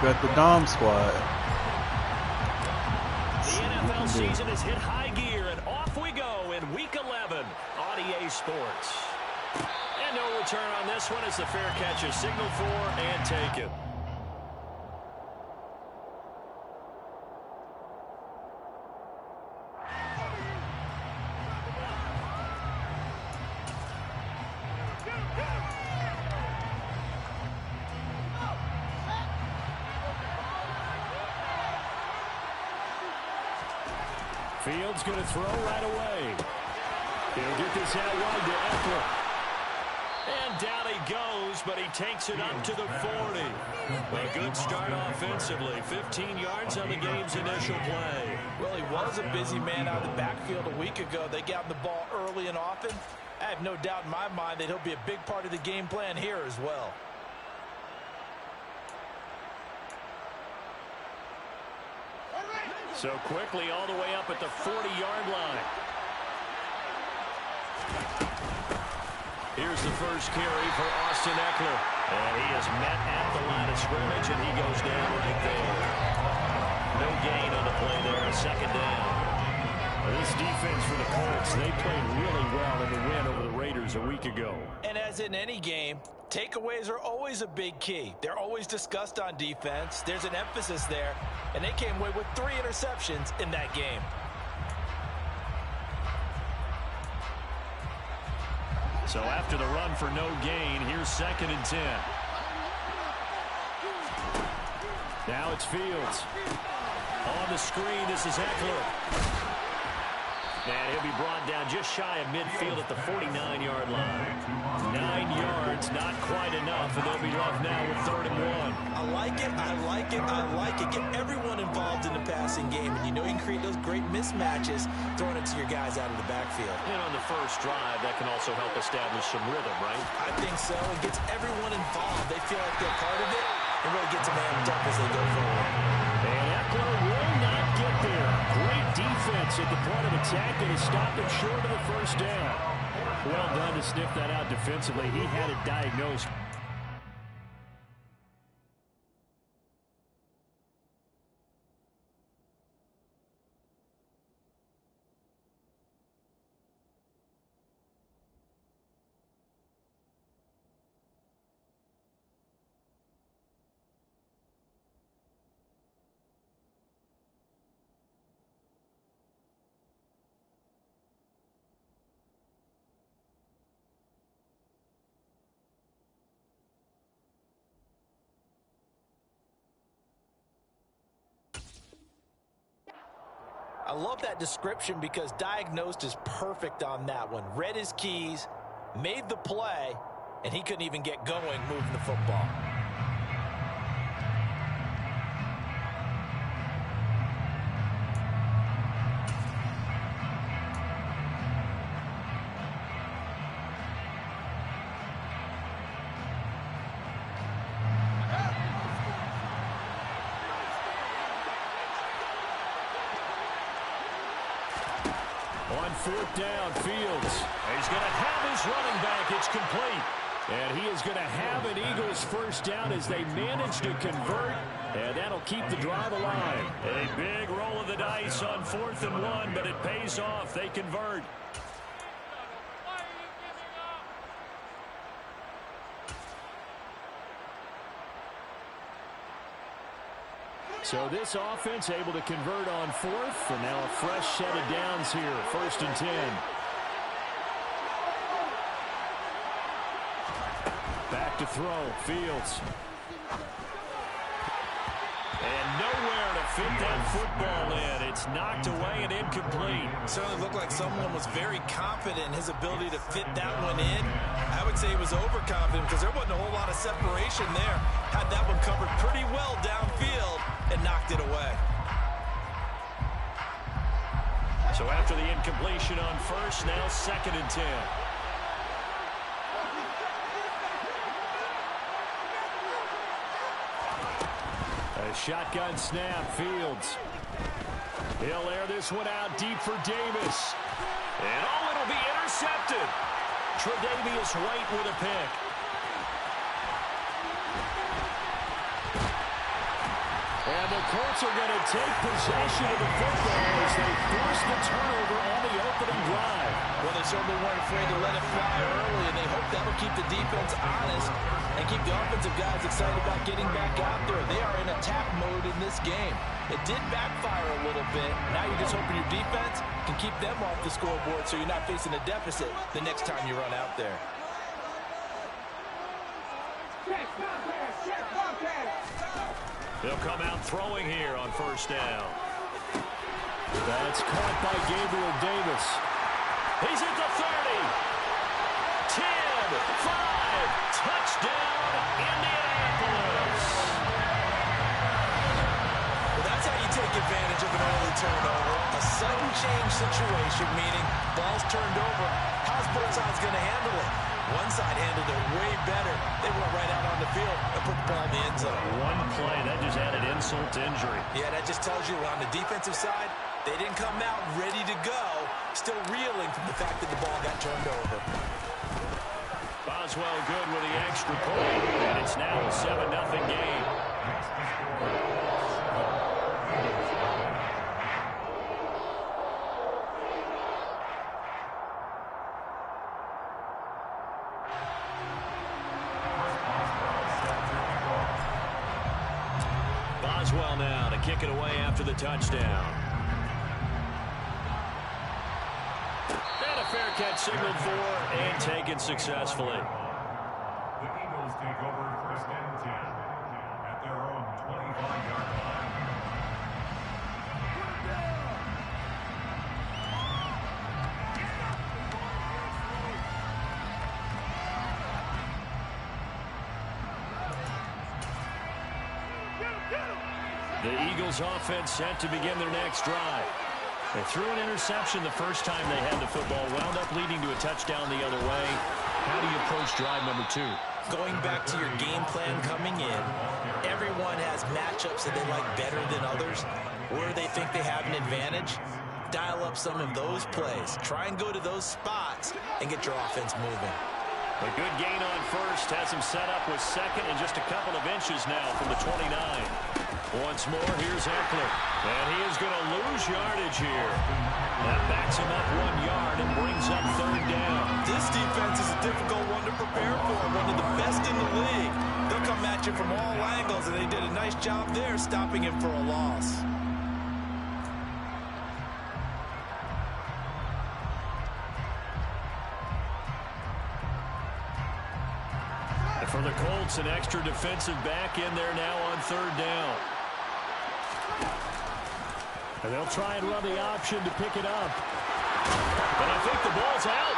got the Dom squad. The NFL season has hit high gear, and off we go in Week 11 on EA Sports. And no return on this one as the fair catch is signaled for and taken. Fields going to throw right away. He'll get this out wide to Eckler. And down he goes, but he takes it up to the 40. A good start offensively. 15 yards on the game's initial play. Well, he was a busy man out of the backfield a week ago. They got him the ball early and often. I have no doubt in my mind that he'll be a big part of the game plan here as well. So quickly all the way up at the 40-yard line. Here's the first carry for Austin Eckler. And he is met at the line of scrimmage, and he goes down right there. No gain on the play there, a second down. This defense for the Colts, they played really well in the win over the Raiders a week ago. And as in any game, takeaways are always a big key. They're always discussed on defense. There's an emphasis there, and they came away with 3 interceptions in that game. So after the run for no gain, here's 2nd and 10. Now it's Fields. On the screen, this is Eckler. And he'll be brought down just shy of midfield at the 49-yard line. 9 yards, not quite enough, and they'll be left now with 3rd and 1. I like it, I like it, I like it. Get everyone involved in the passing game, and you know you can create those great mismatches throwing it to your guys out of the backfield. And on the first drive, that can also help establish some rhythm, right? I think so. It gets everyone involved. They feel like they're part of it, and really gets them amped up as they go forward. And Eckler will not get there. Great defense at the point of attack that has stopped him short of the first down. Well done to sniff that out defensively. He had it diagnosed. I love that description because diagnosed is perfect on that one. Read his keys, made the play, and he couldn't even get going moving the football. On 4th down, Fields. He's going to have his running back. It's complete. And he is going to have an Eagles first down as they manage to convert. And that'll keep the drive alive. A big roll of the dice on 4th and 1, but it pays off. They convert. So this offense able to convert on 4th, and now a fresh set of downs here, 1st and 10. Back to throw, Fields. And nowhere to fit that football in. It's knocked away and incomplete. Certainly looked like someone was very confident in his ability to fit that one in. I would say he was overconfident because there wasn't a whole lot of separation there. Had that one covered pretty well downfield and knocked it away. So after the incompletion on 1st, now 2nd and 10. A shotgun snap, Fields. He'll air this one out deep for Davis. And oh, it'll be intercepted. Tre'Davious White with a pick. And the Colts are going to take possession of the football as they force the turnover on the opening drive. Well, they certainly weren't afraid to let it fly early, and they hope that'll keep the defense honest and keep the offensive guys excited about getting back out there. They are in attack mode in this game. It did backfire a little bit. Now you're just hoping your defense can keep them off the scoreboard so you're not facing a deficit the next time you run out there. They'll come out throwing here on first down. That's caught by Gabriel Davis. He's at the 30. 10, 5, touchdown, Indianapolis. Well, that's how you take advantage of an early turnover. A sudden change situation, meaning ball's turned over. How's both sides going to handle it? One side handled it way better. They went right out on the field and put the ball in the end zone. One play, that just added insult to injury. Yeah, that just tells you on the defensive side, they didn't come out ready to go, still reeling from the fact that the ball got turned over. Boswell good with the extra point, and it's now a 7-0 game. Boswell now to kick it away after the touchdown. And a fair catch signaled for and taken successfully. The Eagles take over first and 10 at their own 25-yard line. The Eagles offense set to begin their next drive. They threw an interception the first time they had the football, wound up leading to a touchdown the other way. How do you approach drive number 2? Going back to your game plan coming in, everyone has matchups that they like better than others. Where they think they have an advantage, dial up some of those plays. Try and go to those spots and get your offense moving. A good gain on first has him set up with second and just a couple of inches now from the 29. Once more, here's Eckler. And he is going to lose yardage here. That backs him up 1 yard and brings up third down. This defense is a difficult one to prepare for, one of the best in the league. They'll come at you from all angles, and they did a nice job there stopping him for a loss. And for the Colts, an extra defensive back in there now on third down. And they'll try and run the option to pick it up. And I think the ball's out.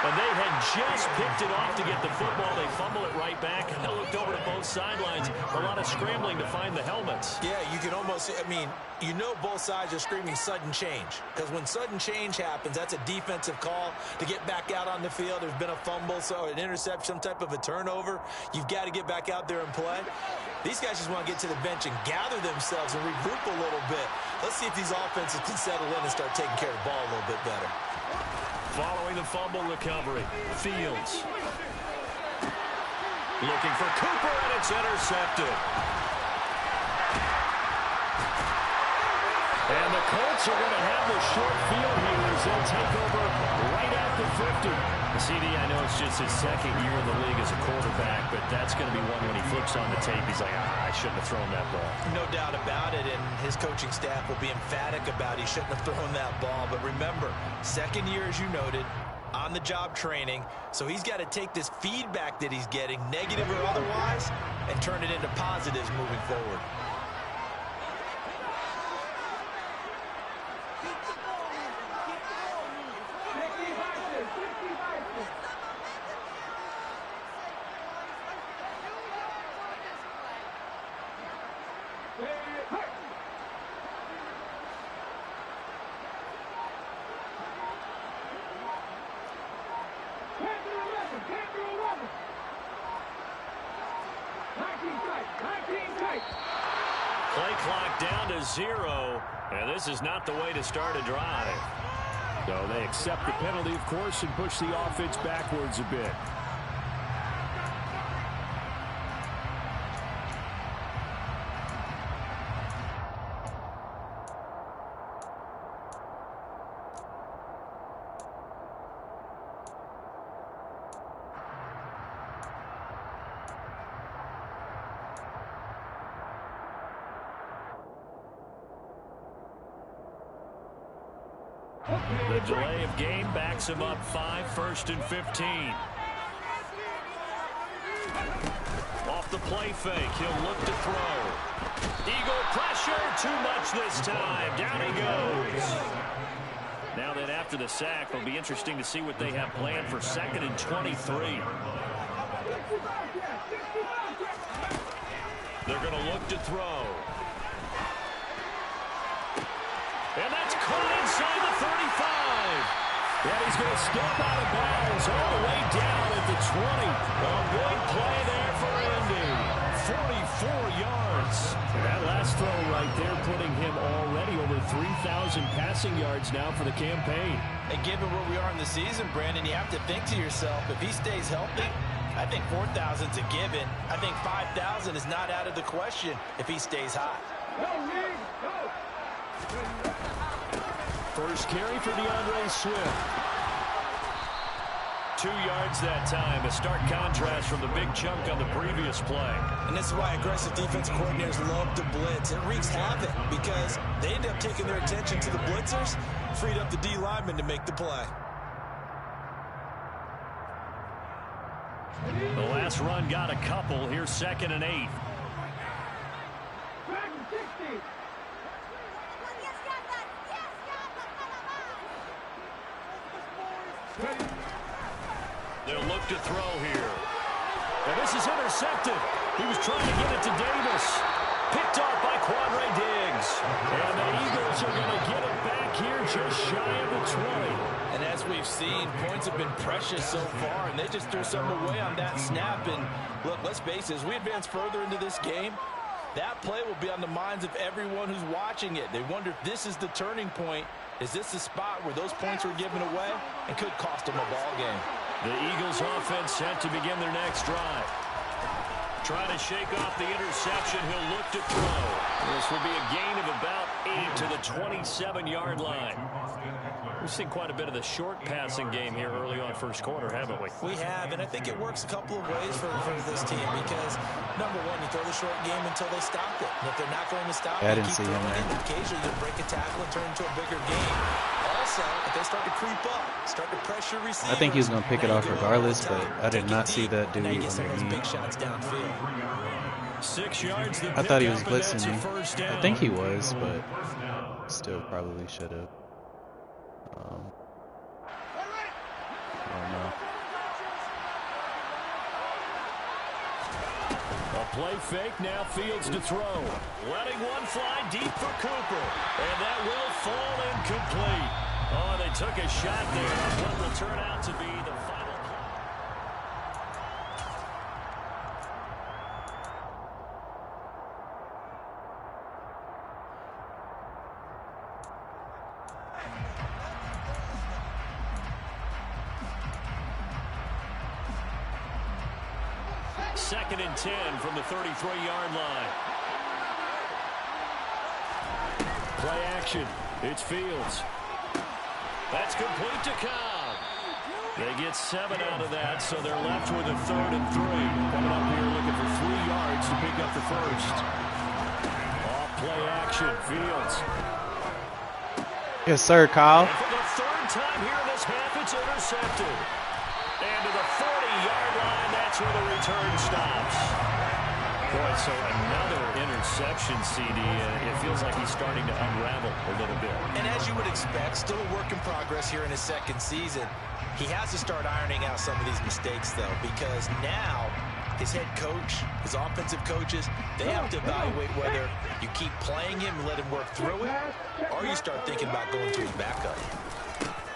And they had just picked it off to get the football. They fumble it right back. And they looked over to both sidelines. A lot of scrambling to find the helmets. Yeah, you can almost, I mean, you know both sides are screaming sudden change. Because when sudden change happens, that's a defensive call to get back out on the field. There's been a fumble, so an interception, some type of a turnover. You've got to get back out there and play. These guys just want to get to the bench and gather themselves and regroup a little bit. Let's see if these offenses can settle in and start taking care of the ball a little bit better. Following the fumble recovery, Fields. Looking for Cooper, and it's intercepted. And the Colts are going to have the short field here as they'll take over right at the 50. CD, I know it's just his second year in the league as a quarterback, but that's going to be one when he flips on the tape. He's like, I shouldn't have thrown that ball. No doubt about it, and his coaching staff will be emphatic about he shouldn't have thrown that ball. But remember, second year, as you noted, on-the-job training, so he's got to take this feedback that he's getting, negative or otherwise, and turn it into positives moving forward. Play clock down to 0, and this is not the way to start a drive. So they accept the penalty, of course, and push the offense backwards a bit. The delay of game backs him up 5, 1st and 15. Off the play fake, he'll look to throw. Eagle pressure, too much this time. Down he goes. Now then, after the sack, it'll be interesting to see what they have planned for 2nd and 23. They're going to look to throw. And that's caught inside the 35. And he's going to step out of bounds all the way down at the 20. A big play there for Indy. 44 yards. And that last throw right there putting him already over 3,000 passing yards now for the campaign. And given where we are in the season, Brandon, you have to think to yourself, if he stays healthy, I think 4,000's a given. I think 5,000 is not out of the question if he stays hot. First carry for DeAndre Swift. 2 yards that time. A stark contrast from the big chunk on the previous play. And this is why aggressive defensive coordinators love to blitz. It wreaks havoc because they end up taking their attention to the blitzers, freed up the D lineman to make the play. The last run got a couple. Here's 2nd and 8. They'll look to throw here. And this is intercepted. He was trying to get it to Davis. Picked off by Quadre Diggs. And the Eagles are going to get it back here just shy of the 20. And as we've seen, points have been precious so far, and they just threw something away on that snap. And look, let's face it, as we advance further into this game, that play will be on the minds of everyone who's watching it. They wonder if this is the turning point. Is this the spot where those points were given away and could cost them a ball game? The Eagles offense set to begin their next drive. Trying to shake off the interception. He'll look to throw. This will be a gain of about 8 to the 27-yard line. We've seen quite a bit of the short passing game here early on first quarter, haven't we? We have, and I think it works a couple of ways for this team because, number one, you throw the short game until they stop it. And if they're not going to stop it, you keep throwing it. Occasionally, you break a tackle and turn into a bigger game. Also, if they start to creep up, start to pressure receivers. I think he was going to pick it off regardless, but I did not see that dude get some of those big underneath. shots downfield. 6 yards. I thought he was blitzing me. I think he was, but still probably should have. I don't know. A play fake, now Fields to throw. Letting one fly deep for Cooper. And that will fall incomplete. Oh, they took a shot there on what will turn out to be the final play. Second and 10 from the 33-yard line. Play action. It's Fields. That's complete to Cobb. They get 7 out of that, so they're left with a 3rd and 3. Coming up here looking for 3 yards to pick up the first. Off play action. Fields. Yes, sir, Kyle. And for the 3rd time here in this half, it's intercepted. And to the 40-yard line, that's where the return stops. Boy, so another interception, CD. It feels like he's starting to unravel a little bit. And as you would expect, still a work in progress here in his 2nd season. He has to start ironing out some of these mistakes, though, because now his head coach, his offensive coaches, they have to evaluate whether you keep playing him and let him work through it, or you start thinking about going to his backup.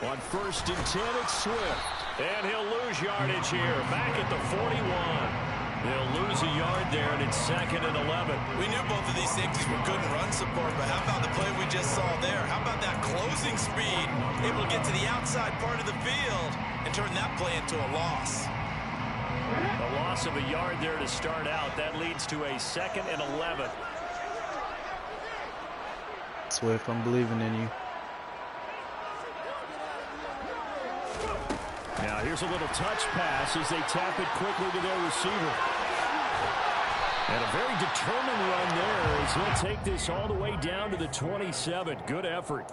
On 1st and 10, it's Swift. And he'll lose yardage here, back at the 41. They'll lose a yard there, and it's 2nd and 11. We knew both of these safeties were good in run support, but how about the play we just saw there? How about that closing speed, able to get to the outside part of the field and turn that play into a loss? A loss of a yard there to start out. That leads to a 2nd and 11. Swift, I'm believing in you. Now here's a little touch pass as they tap it quickly to their receiver. And a very determined run there as he'll take this all the way down to the 27. Good effort.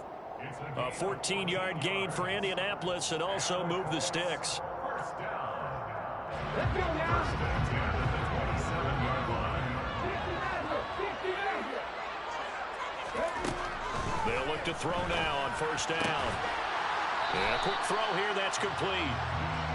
A 14-yard gain for Indianapolis and also move the sticks. First down. First and 10 at the 27-yard line. They'll look to throw now on first down. And a quick throw here, that's complete.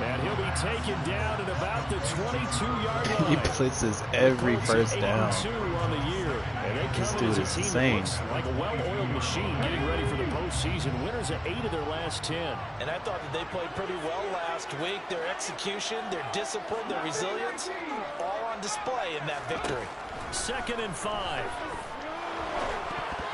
And he'll be taken down at about the 22-yard line. He blitzes every first down. On the year. And they This come dude as a is team insane. that looks like a well-oiled machine getting ready for the postseason. Winners at 8 of their last 10. And I thought that they played pretty well last week. Their execution, their discipline, their resilience, all on display in that victory. 2nd and 5.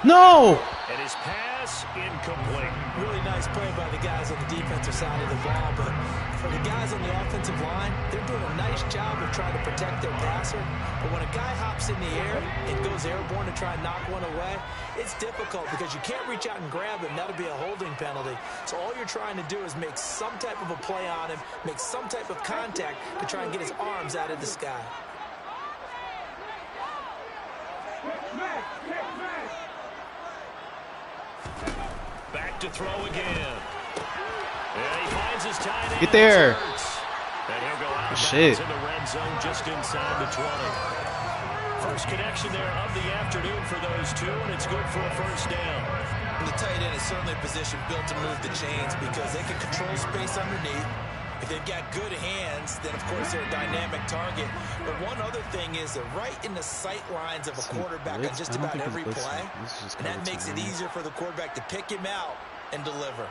No! And his pass incomplete. Really nice play by the guys on the defensive side of the ball, but for the guys on the offensive line, they're doing a nice job of trying to protect their passer. But when a guy hops in the air and goes airborne to try and knock one away, it's difficult because you can't reach out and grab him. That'll be a holding penalty. So all you're trying to do is make some type of a play on him, make some type of contact to try and get his arms out of the sky. Back to throw again. And he finds his tight end. Get there. And he'll go out Shit. in the red zone just inside the 20. First connection there of the afternoon for those two, and it's good for a first down. And the tight end is certainly a position built to move the chains because they can control space underneath. If they've got good hands, then of course they're a dynamic target. But one other thing is they're right in the sight lines of a quarterback on just about every play. And that makes it easier for the quarterback to pick him out and deliver.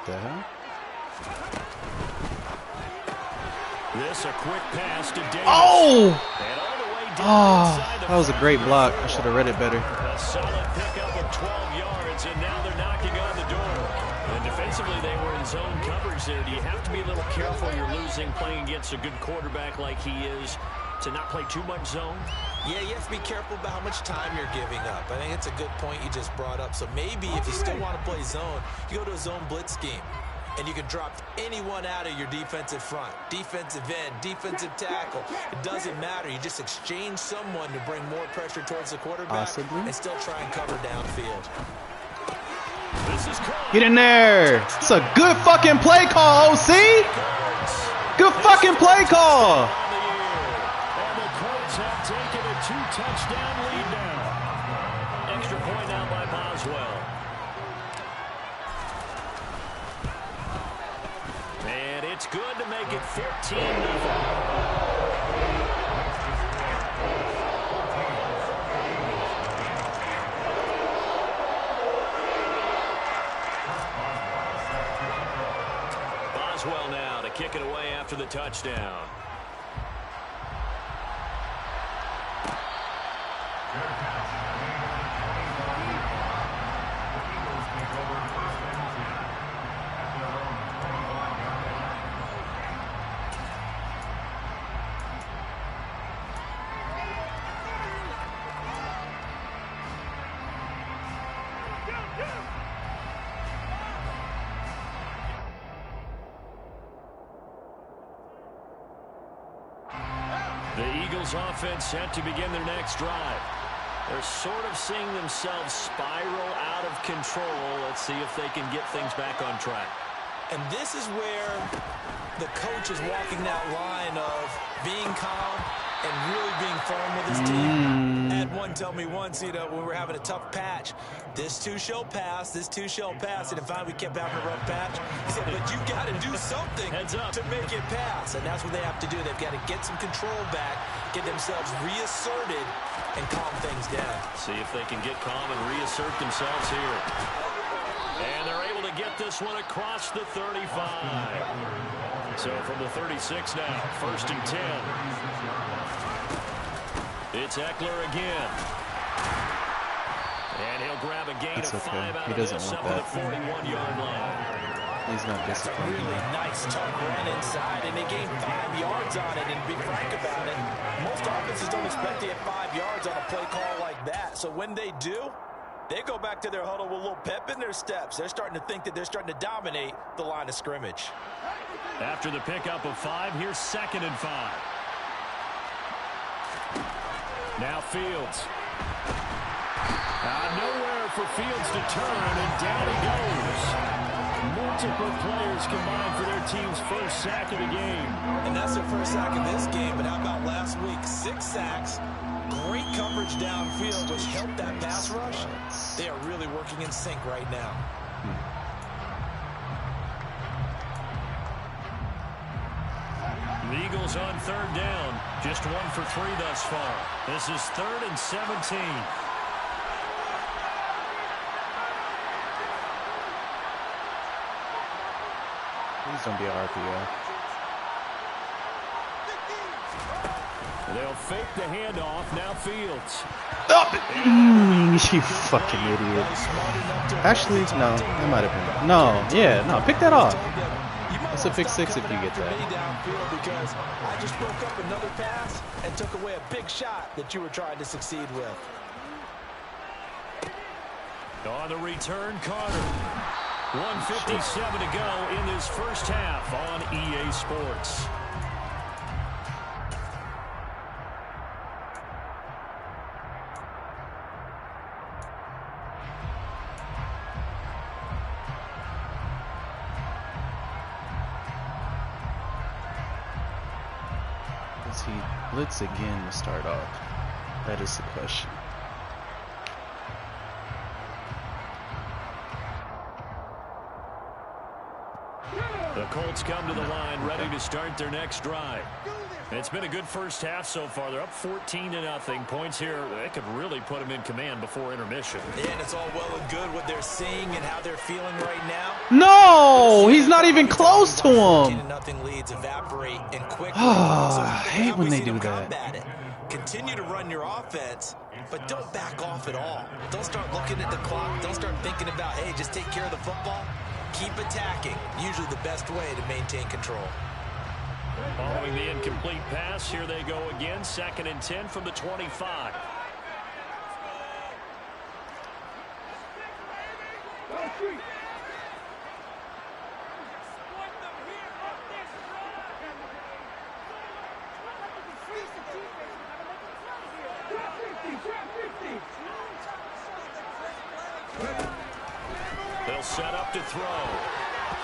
The hell? This a quick pass to Davis. Oh! And all the way down Oh, inside the that was a great block. I should have read it better. A solid pickup of 12 yards, and now they're knocking on the door. And defensively, they were in zone coverage there. Do you have to be a little careful? You're losing playing against a good quarterback like he is to not play too much zone? Yeah, you have to be careful about how much time you're giving up. I think it's a good point you just brought up. So maybe if you still want to play zone, you go to a zone blitz scheme. And you can drop anyone out of your defensive front. Defensive end, defensive tackle. It doesn't matter. You just exchange someone to bring more pressure towards the quarterback and still try and cover downfield. This is caught. Get in there. It's a good fucking play call, OC. Good fucking play call. And the Colts have taken a 2-touchdown lead now. Extra point now by Boswell. And it's good to make it 14-0. Boswell now to kick it away after the touchdown. The Eagles offense set to begin their next drive. They're sort of seeing themselves spiral out of control. Let's see if they can get things back on track. And this is where the coach is walking that line of being calm and really being firm with his team. Had one tell me once, you know, when we were having a tough patch, this too shall pass, this too shall pass. And in fact, we kept having a rough patch. He said, but you got to do something to make it pass. And that's what they have to do. They've got to get some control back, get themselves reasserted, and calm things down. See if they can get calm and reassert themselves here. And they're able to get this one across the 35. So from the 36 now, 1st and 10. It's Eckler again. And he'll grab a gain of 5 out of this up to the 41-yard line. He's not disciplined. Really nice tough run inside, and they gained 5 yards on it. And be frank about it, most offenses don't expect to get 5 yards on a play call like that. So when they do, they go back to their huddle with a little pep in their steps. They're starting to think that they're starting to dominate the line of scrimmage. After the pickup of 5, here's 2nd and 5. Now Fields. Nowhere for Fields to turn, and down he goes. Multiple players combined for their team's first sack of the game. And that's their first sack of this game, but how about last week? 6 sacks, great coverage downfield, which helped that pass rush. They are really working in sync right now. The Eagles on 3rd down. Just 1 for 3 thus far. This is 3rd and 17. Please don't be a RPO. They'll fake the handoff. Now Fields. You fucking idiot. Actually, no. That might have been. No. Yeah, no. Pick that off. It's a pick 6 if you get that. Because I just broke up another pass and took away a big shot that you were trying to succeed with. On the return, Carter. 1:57 to go in this first half on EA Sports. Does he blitz again to start off? That is the question. The Colts come to the line, ready to start their next drive. It's been a good first half so far. They're up 14-0. Points here, they could really put them in command before intermission. And it's all well and good what they're seeing and how they're feeling right now. No, he's not even close to him. 14-0 leads evaporate and quickly. I hate when they do that. Continue to run your offense, but don't back off at all. Don't start looking at the clock. Don't start thinking about, hey, just take care of the football. Keep attacking. Usually the best way to maintain control. Following the incomplete pass, here they go again. 2nd and 10 from the 25. They'll set up to throw.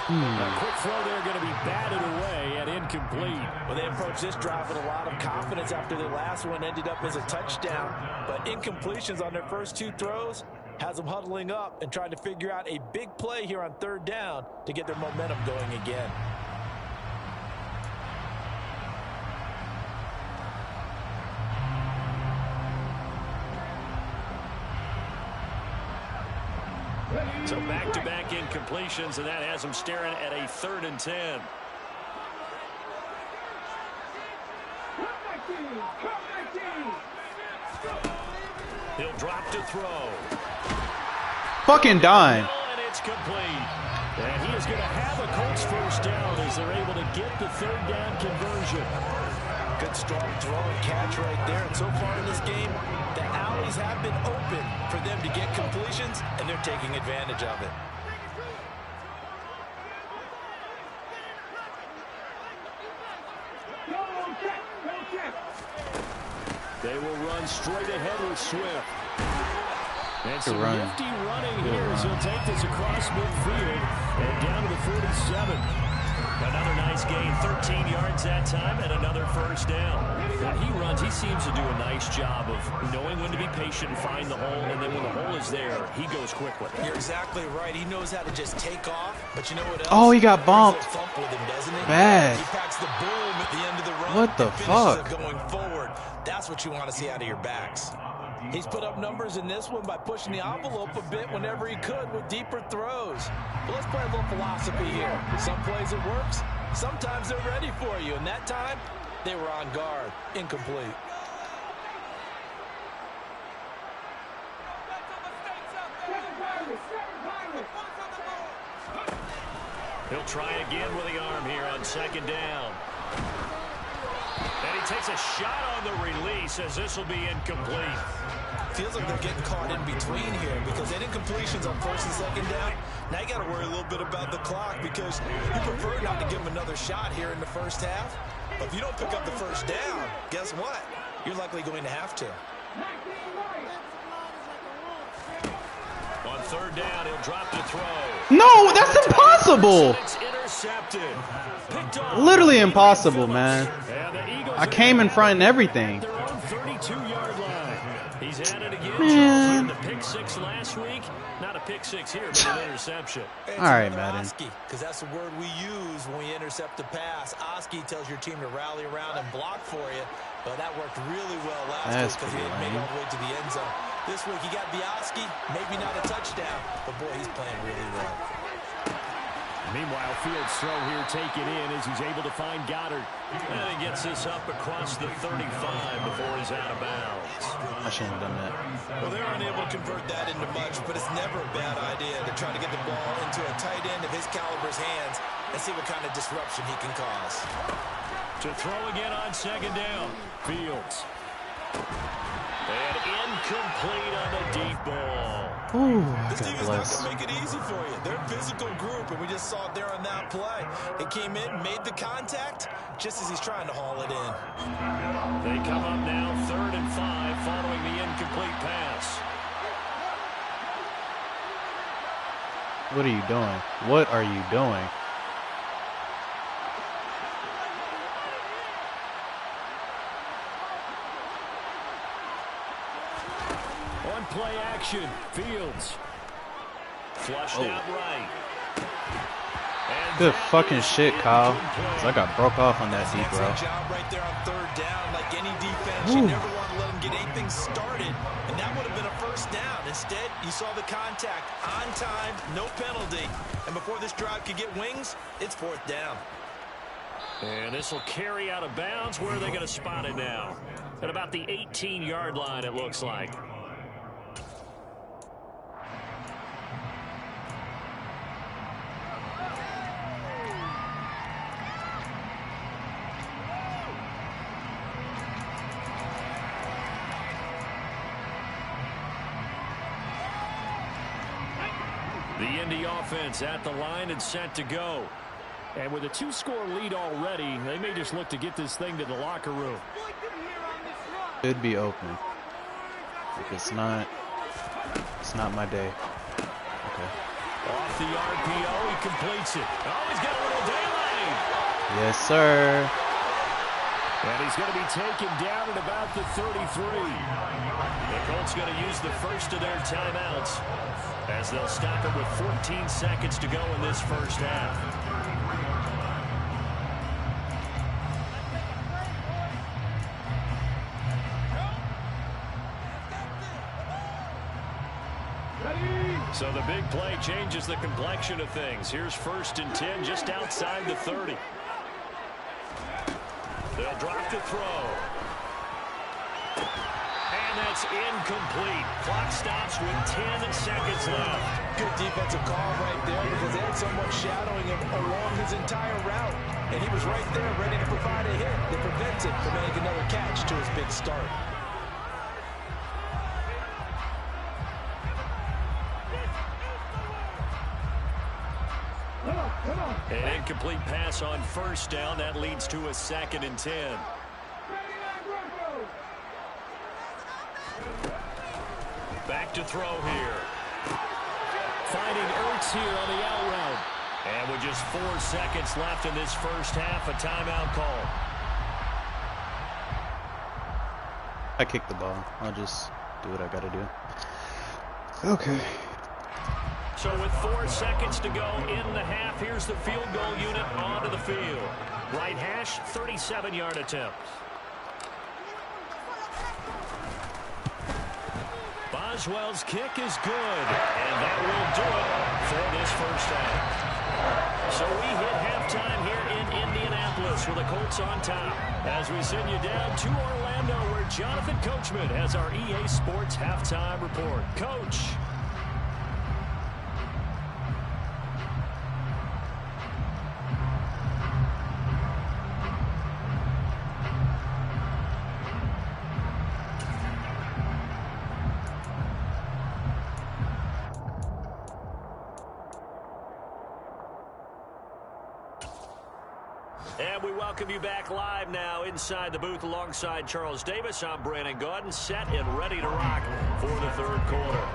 A quick throw there going to be batted away and incomplete. Well, they approached this drive with a lot of confidence after their last one ended up as a touchdown. But incompletions on their first 2 throws has them huddling up and trying to figure out a big play here on 3rd down to get their momentum going again. So back-to-back incompletions, and that has them staring at a 3rd and 10. He'll drop to throw. Fucking dime. And it's complete. And he is going to have a Colts first down as they're able to get the 3rd down conversion. Good strong throw and catch right there. And so far in this game, the alleys have been open for them to get completions, and they're taking advantage of it. They will run straight ahead with Swift. And some run. nifty running here as he'll take this across midfield and down to the 47. Another nice gain, 13 yards that time, and another first down. When he runs, he seems to do a nice job of knowing when to be patient and find the hole, and then when the hole is there, he goes quickly. You're exactly right. He knows how to just take off, but you know what else? Oh, he got bumped. Thump with him, doesn't he? Bad. He packs the boom at the end of the run. What the and fuck? finishes it going forward. That's what you want to see out of your backs. He's put up numbers in this one by pushing the envelope a bit whenever he could with deeper throws. But let's play a little philosophy here. Some plays it works. Sometimes they're ready for you. And that time, they were on guard. Incomplete. He'll try again with the arm here on 2nd down. And he takes a shot on the release as this will be incomplete. Feels like they're getting caught in between here because they did incompletions on 1st and 2nd down. Now you got to worry a little bit about the clock because you prefer not to give them another shot here in the first half. But if you don't pick up the first down, guess what? You're likely going to have to. On third down, he'll drop the throw. No, that's impossible. It's intercepted. Picked off. Literally impossible, man. And the Eagles I came in front and everything. their own 32-yard line. He's at it again. Man. The pick six last week. Not a pick six here, but an interception. All right, Madden. Because that's the word we use when we intercept a pass. Oski tells your team to rally around and block for you. But that worked really well last week because he had made all the way to the end zone. This week he got Oski, maybe not a touchdown, but boy, he's playing really well. Meanwhile, Fields' throw here taken in as he's able to find Goddard. And he gets this up across the 35 before he's out of bounds. I shouldn't have done that. Well, they're unable to convert that into much, but it's never a bad idea to try to get the ball into a tight end of his caliber's hands and see what kind of disruption he can cause. To throw again on second down. Fields. And incomplete on the deep ball. Ooh, This team God is not bless. going to make it easy for you. They're a physical group, and we just saw it there on that play. It came in, made the contact, just as he's trying to haul it in. They come up now 3rd and 5 following the incomplete pass. What are you doing? What are you doing? On play action, Fields. Flushed out right. And Good that fucking is shit, Kyle. incomplete. 'Cause I got broke off on that deep, bro. Excellent job right there on third down. Like any defense, you Ooh. never want to let them get anything started, and that would have been a first down. Instead, you saw the contact on time, no penalty, and before this drive could get wings, it's 4th down. And this will carry out of bounds. Where are they going to spot it now? At about the 18-yard line, it looks like. The Indy offense at the line and set to go. And with a 2-score lead already, they may just look to get this thing to the locker room. Could be open. If it's not my day. Okay. Off the RPO, he completes it. Oh, he's got a little daylight. Yes, sir. And he's going to be taken down at about the 33. The Colts going to use the first of their timeouts as they'll stop it with 14 seconds to go in this first half. So the big play changes the complexion of things. Here's 1st and 10 just outside the 30. They'll drop the throw. And that's incomplete. Clock stops with 10 seconds left. Good defensive call right there because they had someone shadowing him along his entire route, and he was right there ready to provide a hit that prevents it from making another catch to his big start. An incomplete pass on 1st down. That leads to a 2nd and 10. Back to throw here. Finding Ertz here on the out route. And with just 4 seconds left in this first half, a timeout call. I kicked the ball. I'll just do what I gotta do. Okay. So with 4 seconds to go in the half, here's the field goal unit onto the field. Right hash, 37-yard attempt. Boswell's kick is good, and that will do it for this first half. So we hit halftime here in Indianapolis with the Colts on top as we send you down to Orlando where Jonathan Coachman has our EA Sports halftime report. Coach. And we welcome you back live now inside the booth alongside Charles Davis. I'm Brandon Gaudin, set and ready to rock for the third quarter.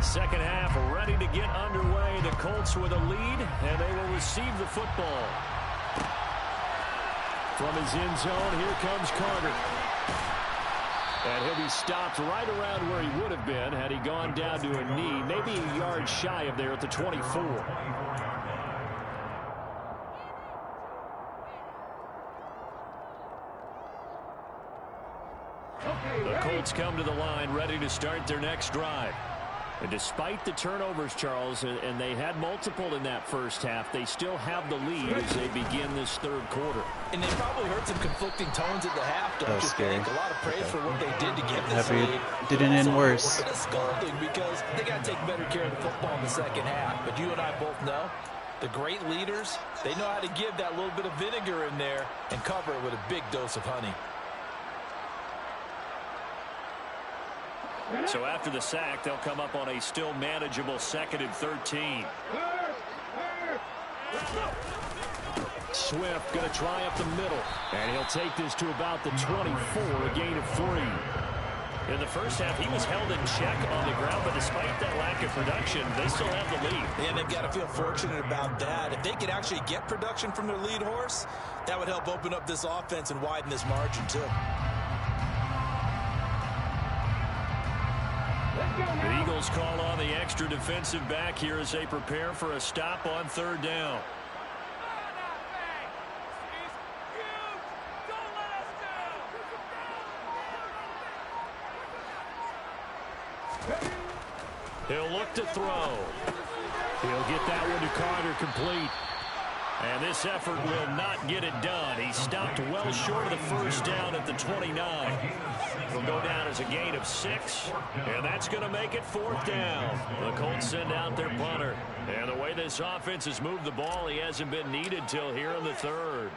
Second half ready to get underway. The Colts with a lead, and they will receive the football. From his end zone, here comes Carter. And he'll be stopped right around where he would have been had he gone down to a knee, maybe a yard shy of there at the 24. The Colts come to the line ready to start their next drive. And despite the turnovers, Charles, and they had multiple in that first half, they still have the lead as they begin this third quarter. And they probably heard some conflicting tones at the half, don't you think? A lot of praise for what they did to get this lead. Didn't end worse. A scolding because they got to take better care of the football in the second half. But you and I both know the great leaders, they know how to give that little bit of vinegar in there and cover it with a big dose of honey. So after the sack, they'll come up on a still manageable 2nd and 13. Swift going to try up the middle. And he'll take this to about the 24, a gain of 3. In the first half, he was held in check on the ground, but despite that lack of production, they still have the lead. And they've got to feel fortunate about that. If they could actually get production from their lead horse, that would help open up this offense and widen this margin too. The Eagles call on the extra defensive back here as they prepare for a stop on 3rd down. He'll look to throw. He'll get that one to Carter complete. And this effort will not get it done. He stopped well short of the first down at the 29. Will go down as a gain of 6, and that's going to make it 4th down. The Colts send out their punter. And the way this offense has moved the ball, he hasn't been needed till here in the 3rd.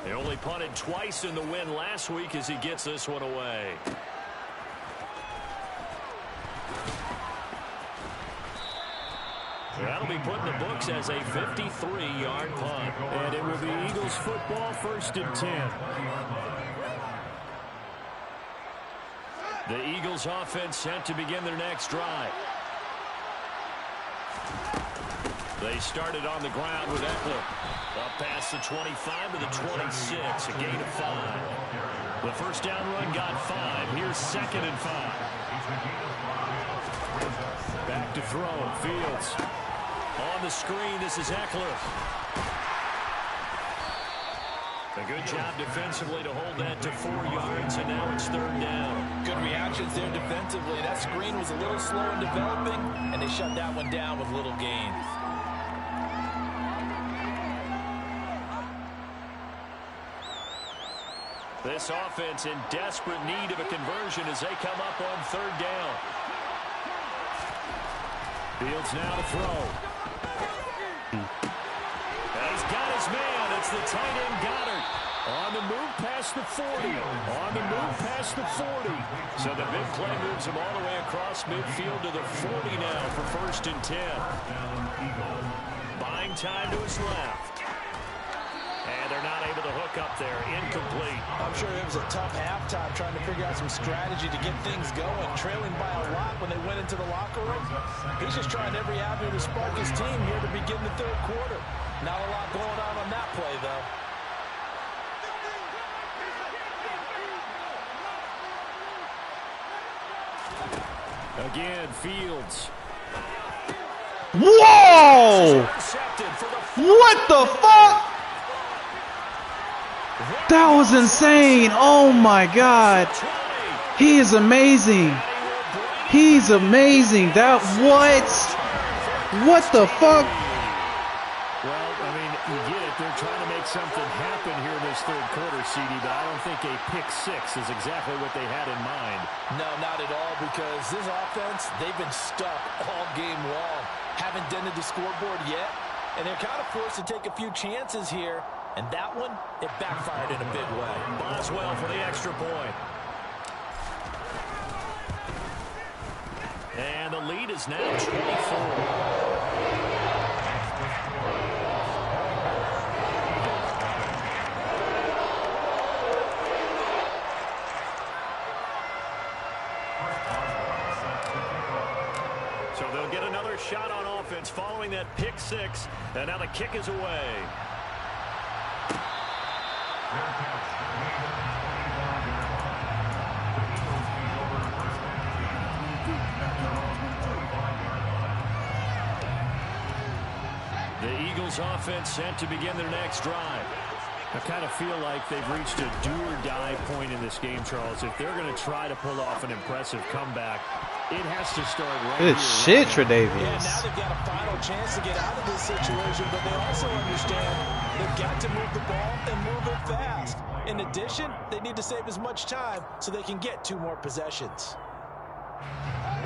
He only punted twice in the win last week as he gets this one away. That'll be put in the books as a 53-yard punt. And it will be Eagles football, 1st and 10. The Eagles offense set to begin their next drive. They started on the ground with Eckler. Up past the 25 to the 26, a gain of 5. The first down run got 5. Here's 2nd and 5. Back to throw, Fields. On the screen, this is Eckler. A good job defensively to hold that to 4 yards, and now it's 3rd down. Good reactions there defensively. That screen was a little slow in developing, and they shut that one down with little gain. This offense in desperate need of a conversion as they come up on 3rd down. Fields now to throw. And he's got his man. It's the tight end Goddard. On the move past the 40. On the move past the 40. So the big play moves him all the way across midfield to the 40 now for 1st and 10. Buying time to his left. And they're not able to hook up there. Incomplete. I'm sure it was a tough halftime trying to figure out some strategy to get things going. Trailing by a lot when they went into the locker room. He's just trying every avenue to spark his team here to begin the 3rd quarter. Not a lot going on that play, though. Again, Fields. Whoa! What the fuck? That was insane. Oh my God. He is amazing. He's amazing. That what? What the fuck? Well, I mean, you get it. They're trying to make something happen here in this 3rd quarter, CD, but I don't think a pick 6 is exactly what they had in mind. No, not at all, because this offense, they've been stuck all game long. Haven't dented the scoreboard yet, and they're kind of forced to take a few chances here. And that one, it backfired in a big way. Boswell for the extra point. And the lead is now 24. So they'll get another shot on offense following that pick six. And now the kick is away. The Eagles offense set to begin their next drive. I kind of feel like they've reached a do-or-die point in this game, Charles. If they're going to try to pull off an impressive comeback, it has to start right Good here. shit, Tre'Davious. Yeah, now they've got a final chance to get out of this situation, but they also understand they've got to move the ball and move it fast. In addition, they need to save as much time so they can get 2 more possessions.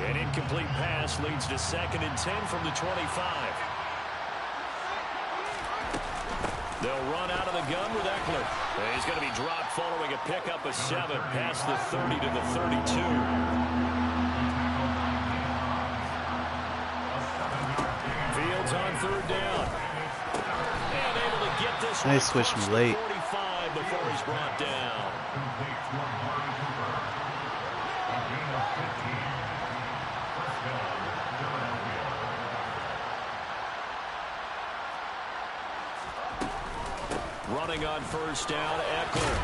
An incomplete pass leads to 2nd and 10 from the 25. They'll run out of the gun with Eckler. He's going to be dropped following a pickup of 7 past the 30 to the 32. Fields on 3rd down. And able to get this They switched me late. 45 before he's brought down. Running on 1st down, Eckler.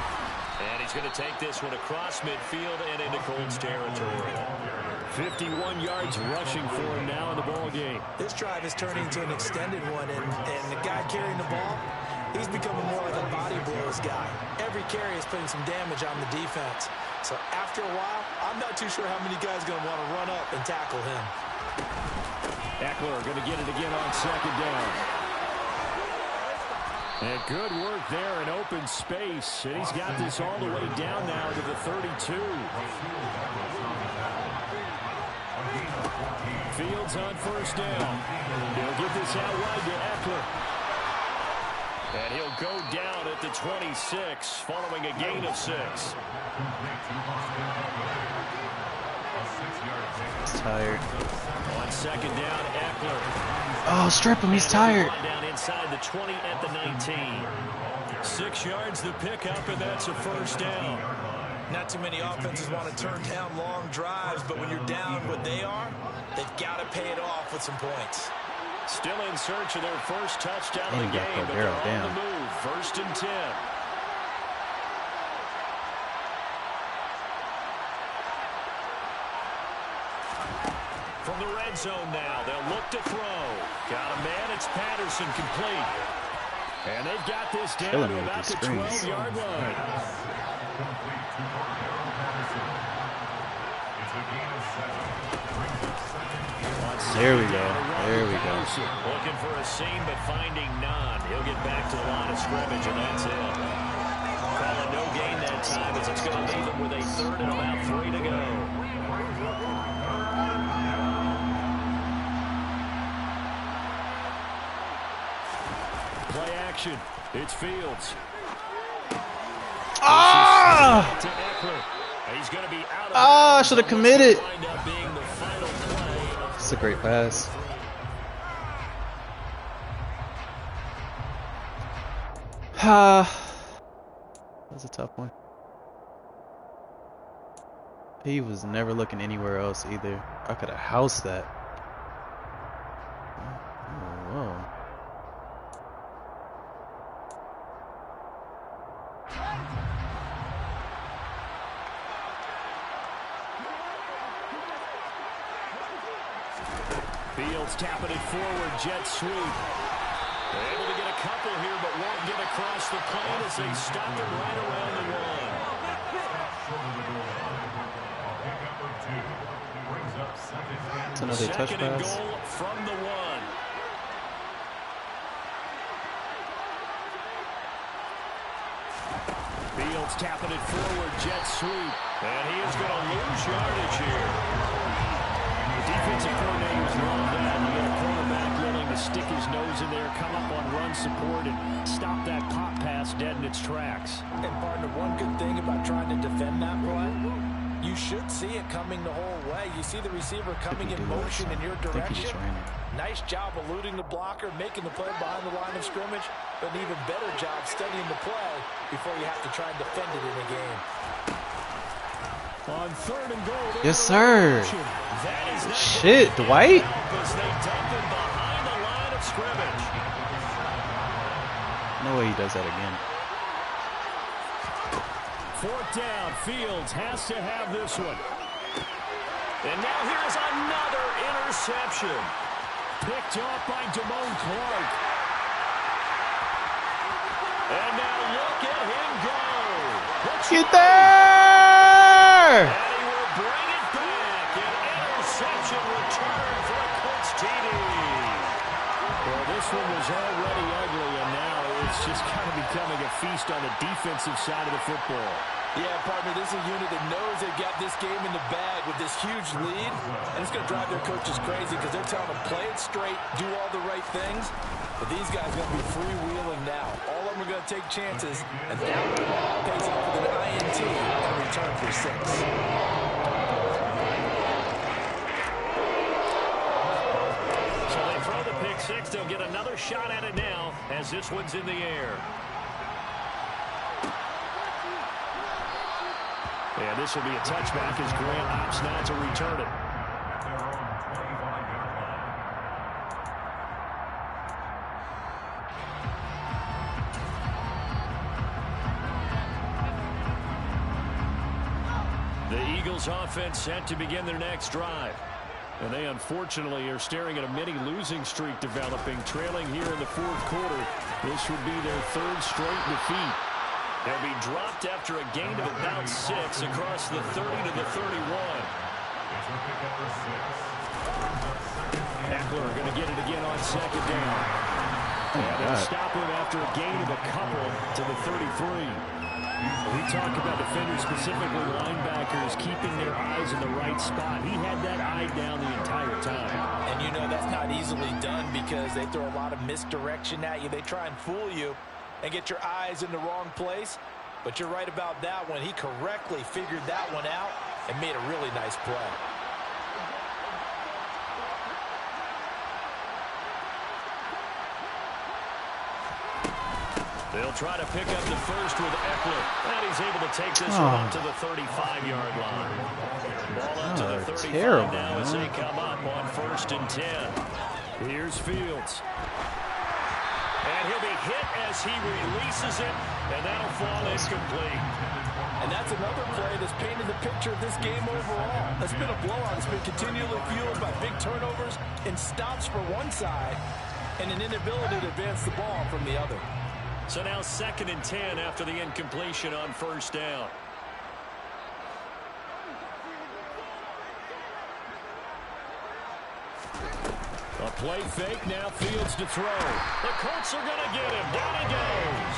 And he's going to take this one across midfield and into Colts territory. 51 yards rushing for him now in the ball game. This drive is turning into an extended one, and the guy carrying the ball, he's becoming more like a body blows guy. Every carry is putting some damage on the defense. So after a while, I'm not too sure how many guys are going to want to run up and tackle him. Eckler going to get it again on 2nd down. And good work there in open space. And he's got this all the way down now to the 32. Fields on 1st down. He'll get this out wide to Eckler. And he'll go down at the 26 following a gain of 6. He's tired. On 2nd down, Eckler. Oh, strip him. He's tired. Down inside the 20 at the 19. 6 yards the pickup, and that's a 1st down. Not too many offenses want to turn down long drives, but when you're down what they are, they've got to pay it off with some points. Still in search of their first touchdown of the And he got game, but they're Cordero down. on the move. 1st and 10. From the red zone now, they'll look to throw. Got a man, it's Patterson, complete. And they've got this down Killing to me with about these the screens. 12-yard line. There we go. There we go. Looking for a seam, but finding none. He'll get back to the line of scrimmage, and that's it. Calling no gain that time as it's going to leave him with a 3rd and about 3 to go. Play action. It's Fields. Ah! To Eckler. He's going to be out of Ah, I should have committed. wind up being the final play. It's a great pass. That was a tough one. He was never looking anywhere else either. I could have housed that. Oh, whoa. Fields tapping it forward. Jet sweep. They're able to get a couple here, but won't get across the plane as they stop it right around the 1. It's another touch 2nd and pass. goal from the 1. Fields tapping it forward. Jet sweep. And he is going to lose yardage here. The defensive coordinator's wrong that. You got a quarterback willing to stick his nose in there, come up on run support, and stop that pop pass dead in its tracks. And partner, one good thing about trying to defend that play, you should see it coming the whole way. You see the receiver coming in motion in your I think he direction. just ran it. Nice job eluding the blocker, making the play behind the line of scrimmage, but an even better job studying the play before you have to try and defend it in a game. On 3rd and goal. Yes, sir. Shit, Dwight. No way he does that again. 4th down. Fields has to have this one. And now here's another interception. Picked off by Damone Clark. And now look at him go. Get there! And he will bring it back. An interception return for a Colts TD. Well, this one was already ugly, and now it's just kind of becoming a feast on the defensive side of the football. Yeah, partner, this is a unit that knows they've got this game in the bag with this huge lead, and it's going to drive their coaches crazy because they're telling them play it straight, do all the right things. But these guys are going to be freewheeling now. All of them are going to take chances, and that pays off with an INT and return for 6. So they throw the pick 6. They'll get another shot at it now as this one's in the air. Yeah, this will be a touchback as Grant opts not to return it. The Eagles offense set to begin their next drive. And they unfortunately are staring at a mini losing streak developing, trailing here in the 4th quarter. This would be their 3rd straight defeat. They'll be dropped after a gain of about 6 across the 30 to the 31. Eckler going to get it again on 2nd down. And they'll stop him after a gain of a couple to the 33. We talk about defenders, specifically linebackers, keeping their eyes in the right spot. He had that eye down the entire time. And you know that's not easily done because they throw a lot of misdirection at you. They try and fool you and get your eyes in the wrong place. But you're right about that one. He correctly figured that one out and made a really nice play. They'll try to pick up the first with Eckler. And he's able to take this one up to the 35-yard line. Ball up to the 35 now as they come up on 1st and 10. Here's Fields. And he'll be hit as he releases it, and that'll fall incomplete. And that's another play that's painted the picture of this game overall. It's been a blowout. It's been continually fueled by big turnovers and stops for one side and an inability to advance the ball from the other. So now 2nd and 10 after the incompletion on 1st down. A play fake, now Fields to throw. The Colts are going to get him. Down he goes.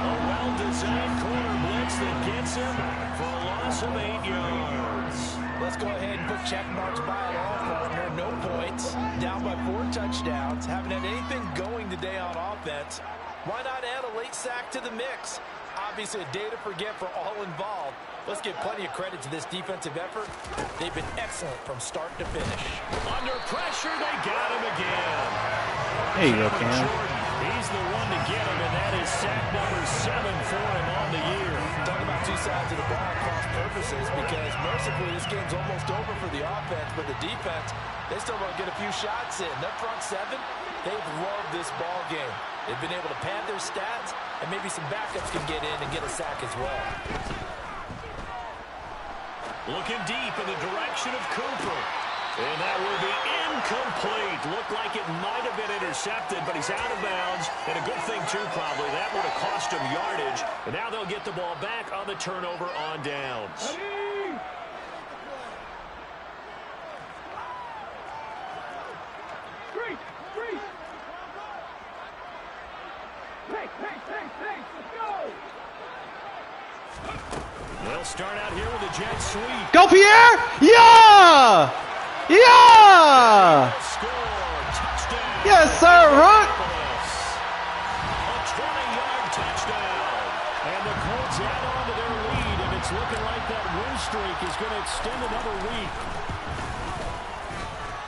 A well-designed corner blitz that gets him for a loss of 8 yards. Let's go ahead and put check marks by it all, partner. No points. Down by 4 touchdowns. Haven't had anything going today on offense. Why not add a late sack to the mix? Obviously a day to forget for all involved. Let's give plenty of credit to this defensive effort. They've been excellent from start to finish. Under pressure, they got him again. There you go, Cam. He's the one to get him, and that is sack number 7 for him on the year. Talk about two sides of the ball cross purposes, because mercifully this game's almost over for the offense, but the defense, they still want to get a few shots in. That front 7, they've loved this ball game. They've been able to pad their stats, and maybe some backups can get in and get a sack as well. Looking deep in the direction of Cooper. And that will be incomplete. Looked like it might have been intercepted, but he's out of bounds. And a good thing, too, probably. That would have cost him yardage. And now they'll get the ball back on the turnover on downs. They'll start out here with a jet sweep. Go, Pierre! Yeah! Yeah! Yes, sir, Rook! A 20-yard touchdown. And the Colts add on to their lead, and it's looking like that win streak is going to extend another week.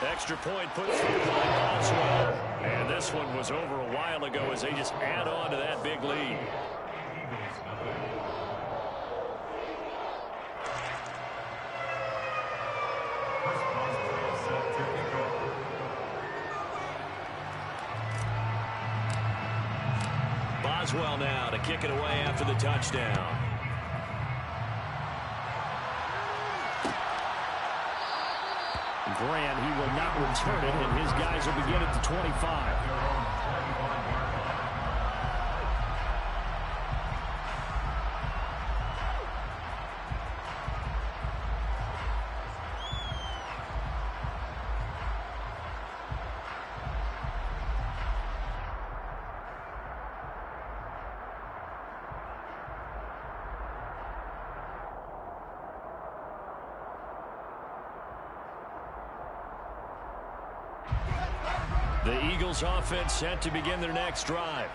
Extra point put through by Boswell. And this one was over a while ago as they just add on to that big lead. Boswell now to kick it away after the touchdown. Grant, he will not return it, and his guys will begin at the 25. The Eagles offense set to begin their next drive.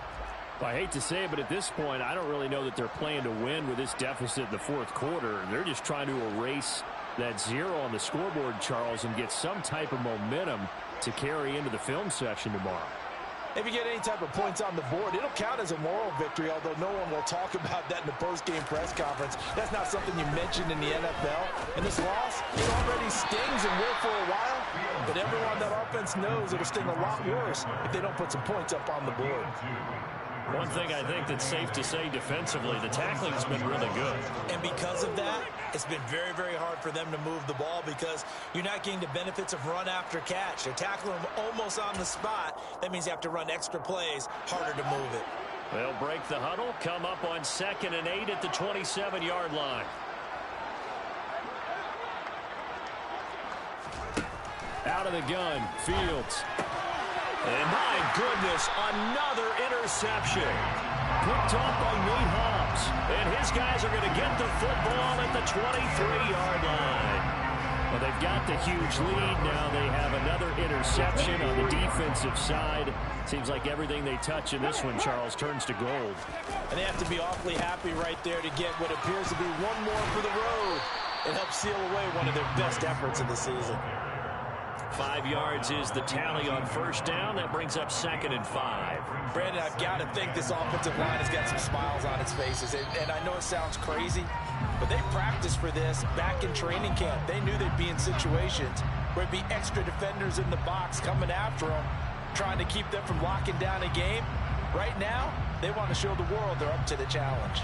I hate to say it, but at this point, I don't really know that they're playing to win with this deficit in the fourth quarter. They're just trying to erase that 0 on the scoreboard, Charles, and get some type of momentum to carry into the film session tomorrow. If you get any type of points on the board, it'll count as a moral victory, although no one will talk about that in the post-game press conference. That's not something you mentioned in the NFL. And this loss, it already stings and will for a while, but everyone on that offense knows it'll sting a lot worse if they don't put some points up on the board. One thing I think that's safe to say defensively, the tackling has been really good. And because of that, it's been very, very hard for them to move the ball because you're not getting the benefits of run after catch. They're tackling them almost on the spot. That means you have to run extra plays, harder to move it. They'll break the huddle, come up on 2nd and 8 at the 27-yard line. Out of the gun, Fields. And my goodness, another interception. Picked off by Nate Hobbs. And his guys are going to get the football at the 23-yard line. Well, they've got the huge lead now. They have another interception on the defensive side. Seems like everything they touch in this one, Charles, turns to gold. And they have to be awfully happy right there to get what appears to be one more for the road. It helps seal away one of their best efforts of the season. 5 yards is the tally on 1st down. That brings up 2nd and 5. Brandon, I've got to think this offensive line has got some smiles on its faces. And I know it sounds crazy, but they practiced for this back in training camp. They knew they'd be in situations where it'd be extra defenders in the box coming after them, trying to keep them from locking down a game. Right now, they want to show the world they're up to the challenge.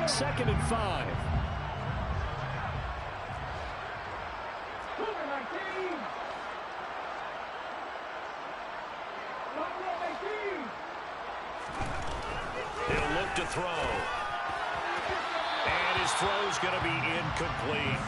Second and 5. He'll look to throw. And his throw's going to be incomplete.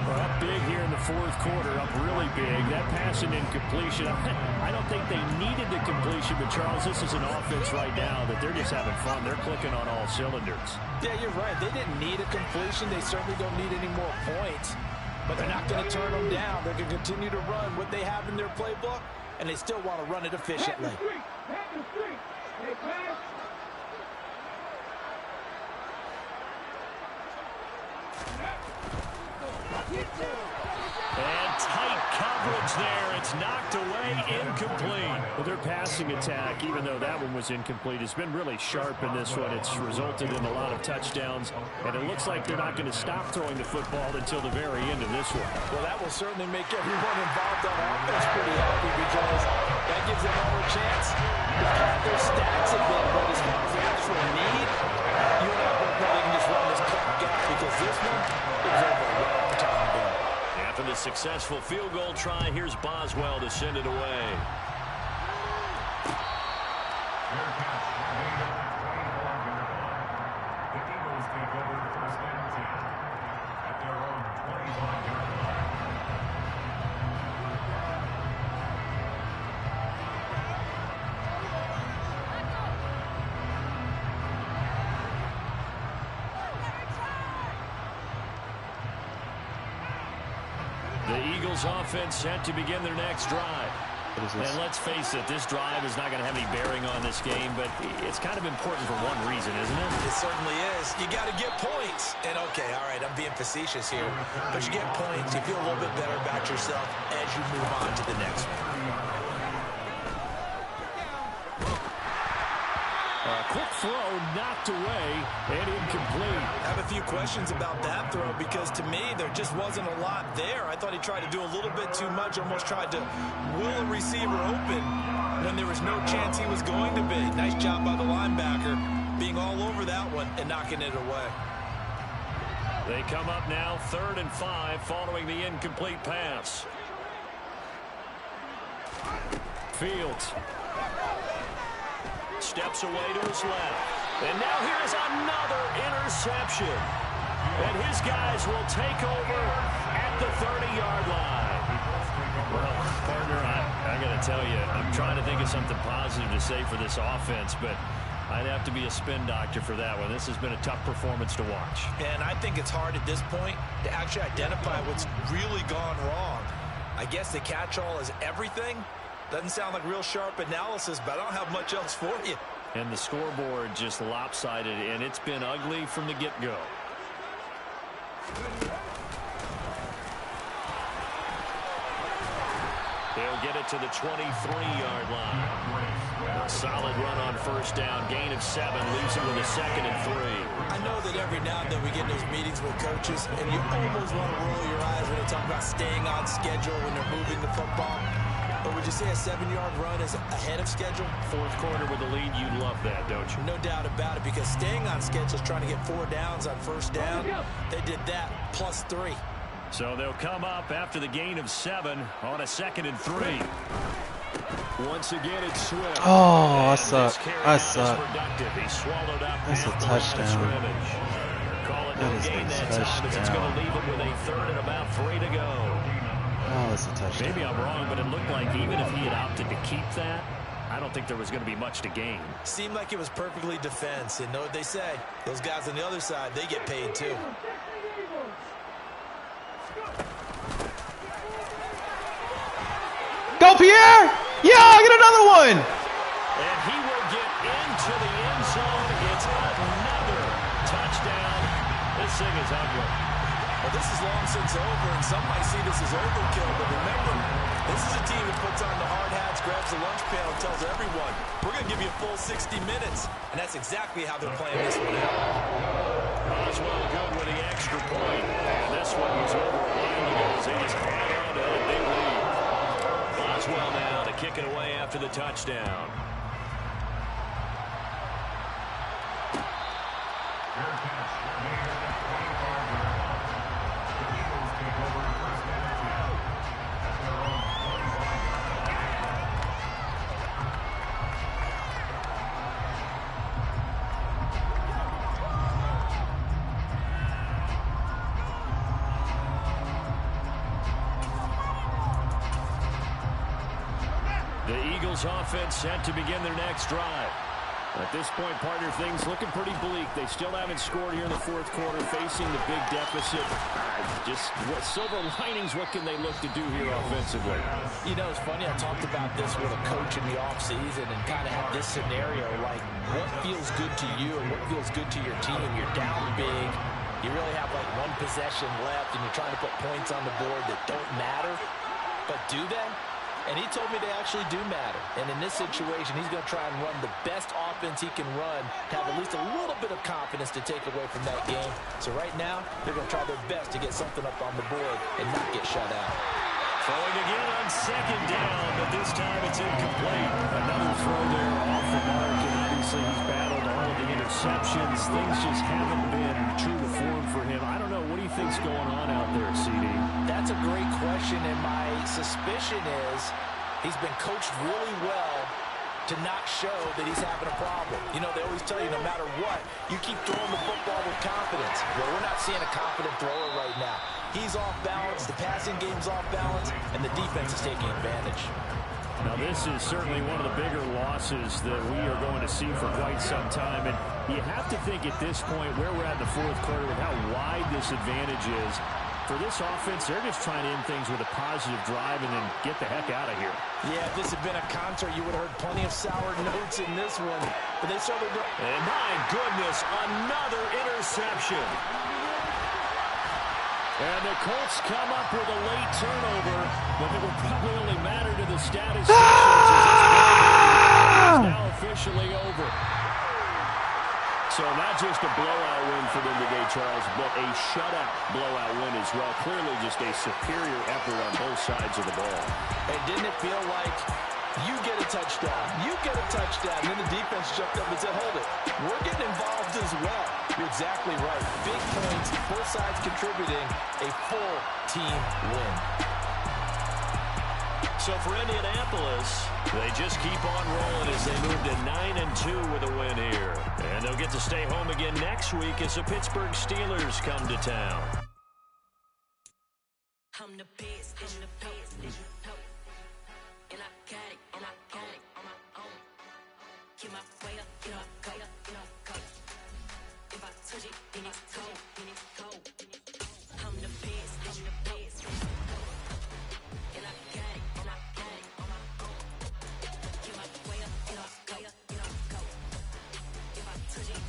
We're up big here in the fourth quarter, up really big. That pass and incompletion, I don't think they needed the completion, but Charles, this is an offense right now that they're just having fun. They're clicking on all cylinders. Yeah, you're right. They didn't need a completion. They certainly don't need any more points, but they're not going to turn them down. They're going to continue to run what they have in their playbook, and they still want to run it efficiently. And tight coverage there. It's knocked away, incomplete. Well, their passing attack, even though that one was incomplete, has been really sharp in this one. It's resulted in a lot of touchdowns, and it looks like they're not going to stop throwing the football until the very end of this one. Well, that will certainly make everyone involved on offense pretty happy because that gives them more chance to pad their stats a bit. But as far as the actual need, you and I both know they can just run this gap because this one is over a long time ago. After the successful field goal try, here's Boswell to send it away. The Eagles take over 1st and 10 at their own 25-yard line. The Eagles offense set to begin their next drive. And let's face it, this drive is not going to have any bearing on this game, but it's kind of important for one reason, isn't it? It certainly is. You got to get points. And, okay, all right, I'm being facetious here. But you get points, you feel a little bit better about yourself as you move on to the next one. Quick throw, knocked away, and incomplete. I have a few questions about that throw because to me there just wasn't a lot there. I thought he tried to do a little bit too much, almost tried to will a receiver open when there was no chance he was going to be. Nice job by the linebacker being all over that one and knocking it away. They come up now 3rd and 5 following the incomplete pass. Fields steps away to his left. And now here's another interception. And his guys will take over at the 30-yard line. Well, partner, I got to tell you, I'm trying to think of something positive to say for this offense, but I'd have to be a spin doctor for that one. This has been a tough performance to watch. And I think it's hard at this point to actually identify what's really gone wrong. I guess the catch-all is everything. Doesn't sound like real sharp analysis, but I don't have much else for you. And the scoreboard just lopsided, and it's been ugly from the get-go. He'll get it to the 23-yard line. A solid run on 1st down. Gain of 7. Leaves it with a 2nd and 3. I know that every now and then we get in those meetings with coaches, and you almost want to roll your eyes when they talk about staying on schedule when they're moving the football. But would you say a 7-yard run is ahead of schedule? 4th quarter with a lead, you love that, don't you? No doubt about it, because staying on schedule is trying to get 4 downs on 1st down. They did that plus 3. So they'll come up after the gain of 7 on a 2nd and 3. Once again, it's Swift. Oh, I suck. I suck. He swallowed up That's a touchdown. Call it That no is gain a that time as it's going touchdown. to leave him with a 3rd and about 3 to go. Oh, that's a touchdown. Maybe I'm wrong, but it looked like even if he had opted to keep that, I don't think there was going to be much to gain. Seemed like it was perfectly defense. And know what they say? Those guys on the other side, they get paid too. Go, Pierre! Yeah, get another one! And he will get into the end zone. It's another touchdown. This thing is ugly. Well, this is long since over, and some might see this as overkill. But remember, this is a team that puts on the hard hats, grabs the lunch pail, and tells everyone, we're going to give you a full 60 minutes. And that's exactly how they're playing this one out. Oswell good with the extra point. And this one was over a while ago as they just hang on to a big lead. Oswell now to kick it away after the touchdown. The Eagles offense set to begin their next drive. At this point, partner, things looking pretty bleak. They still haven't scored here in the 4th quarter, facing the big deficit. Just what silver linings, what can they look to do here offensively? You know, it's funny, I talked about this with a coach in the offseason and kind of had this scenario, like what feels good to you and what feels good to your team. You're down big. You really have like 1 possession left, and you're trying to put points on the board that don't matter. But do they? And he told me they actually do matter. And in this situation, he's going to try and run the best offense he can run to have at least a little bit of confidence to take away from that game. So right now, they're going to try their best to get something up on the board and not get shut out. Throwing again on 2nd down, but this time it's incomplete. Another throw there off the mark, and obviously he's battled all of the interceptions. Things just haven't been true to form for him. I don't know. What do you think's going on out there, CD? That's a great question, and my suspicion is he's been coached really well to not show that he's having a problem. You know, they always tell you no matter what, you keep throwing the football with confidence. Well, we're not seeing a confident thrower right now. He's off balance, the passing game's off balance, and the defense is taking advantage. Now, this is certainly one of the bigger losses that we are going to see for quite some time. And you have to think at this point where we're at in the 4th quarter with how wide this advantage is. For this offense, they're just trying to end things with a positive drive and then get the heck out of here. Yeah, if this had been a concert, you would have heard plenty of sour notes in this one. But they certainly don't. And my goodness, another interception. And the Colts come up with a late turnover, but it will probably only matter to the statisticians. It's now officially over. So not just a blowout win for them today, Charles, but a shutout blowout win as well. Clearly just a superior effort on both sides of the ball. And didn't it feel like you get a touchdown, you get a touchdown, and then the defense jumped up and said, hold it, we're getting involved as well. You're exactly right. Big points, both sides contributing, a full team win. So for Indianapolis, they just keep on rolling as they move to 9-2 with a win here. And they'll get to stay home again next week as the Pittsburgh Steelers come to town. I'm the best, and I got it, on my own. Get my way up, go. If I touch it, then it's cold. I'm the best, and I got it, on my own. Get my way up, go. If I touch it,